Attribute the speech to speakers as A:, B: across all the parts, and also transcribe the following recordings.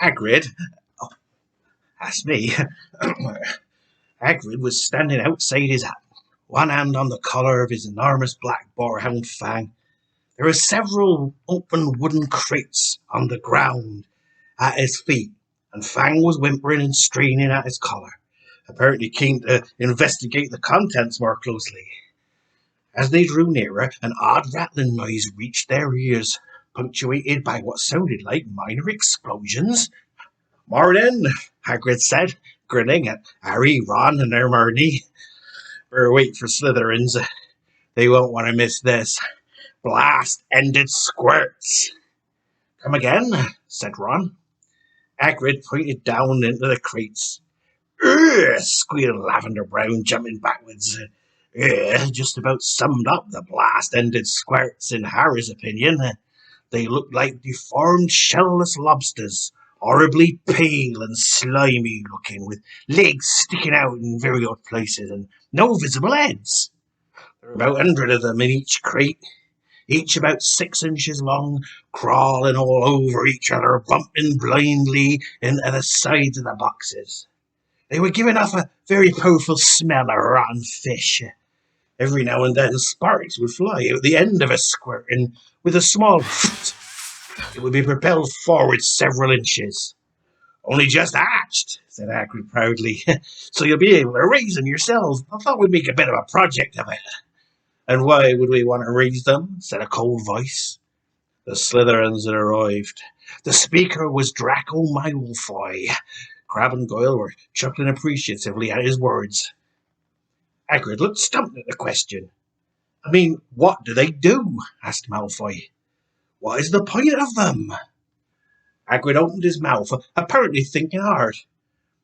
A: Hagrid, that's me. Hagrid was standing outside his hut, one hand on the collar of his enormous black boarhound Fang. There were several open wooden crates on the ground at his feet, and Fang was whimpering and straining at his collar, apparently keen to investigate the contents more closely. As they drew nearer, an odd rattling noise reached their ears, punctuated by what sounded like minor explosions. "Morning," Hagrid said, grinning at Harry, Ron, and Hermione. "Better wait for Slytherins. They won't want to miss this. Blast-ended squirts." "Come again," said Ron. Hagrid pointed down into the crates. "Ugh," squealed Lavender Brown, jumping backwards. Just about summed up the blast-ended squirts in Harry's opinion. They looked like deformed shellless lobsters, horribly pale and slimy looking, with legs sticking out in very odd places and no visible heads. There were about 100 of them in each crate, each about 6 inches long, crawling all over each other, bumping blindly into the sides of the boxes. They were giving off a very powerful smell of rotten fish. Every now and then sparks would fly out the end of a squirt, and with a small it would be propelled forward several inches. "Only just hatched," said Hagrid proudly, "so you'll be able to raise them yourself. I thought we'd make a bit of a project of it." "And why would we want to raise them?" said a cold voice. The Slytherins had arrived. The speaker was Draco Malfoy. Crabbe and Goyle were chuckling appreciatively at his words. Hagrid looked stumped at the question. "I mean, what do they do?" asked Malfoy. "What is the point of them?" Hagrid opened his mouth, apparently thinking hard.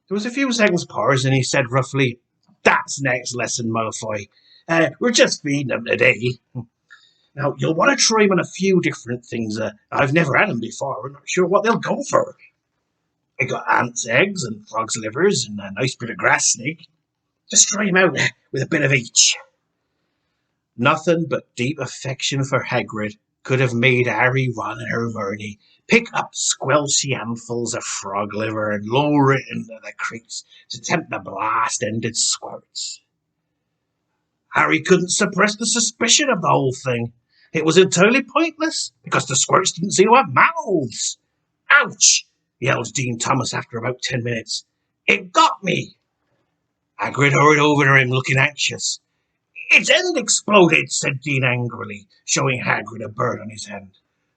A: There was a few seconds' pause, and he said roughly, "That's next lesson, Malfoy. We're just feeding them today. Now, you'll want to try them on a few different things. I've never had them before. I'm not sure what they'll go for. I got ants' eggs and frogs' livers and a nice bit of grass snake. Just try them out with a bit of each." Nothing but deep affection for Hagrid could have made Harry, Ron, and Hermione pick up squelchy handfuls of frog liver and lower it into the creeks to tempt the blast-ended squirts. Harry couldn't suppress the suspicion of the whole thing. It was entirely pointless, because the squirts didn't seem to have mouths. "Ouch!" yelled Dean Thomas after about 10 minutes. "It got me!" Hagrid hurried over to him, looking anxious. "Its end exploded," said Dean angrily, showing Hagrid a bird on his hand.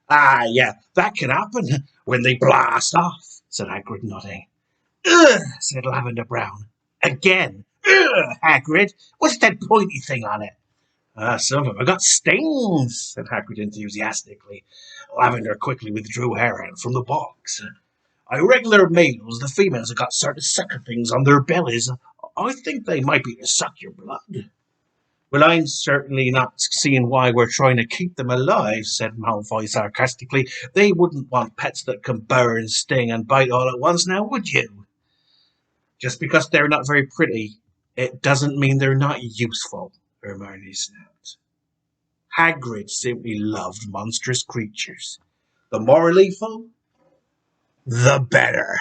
A: "Ah, yeah, that can happen when they blast off," said Hagrid, nodding. "Ugh," said Lavender Brown. "Again. Ugh, Hagrid, what's that pointy thing on it?" "Some of them have got stings," said Hagrid enthusiastically. Lavender quickly withdrew her hand from the box. "Irregular males, the females have got certain sucker things on their bellies. I think they might be to suck your blood." "Well, I'm certainly not seeing why we're trying to keep them alive," said Malfoy sarcastically. "They wouldn't want pets that can burn, sting, and bite all at once, now would you?" "Just because they're not very pretty, it doesn't mean they're not useful," Hermione snapped. Hagrid simply loved monstrous creatures. The more lethal, the better.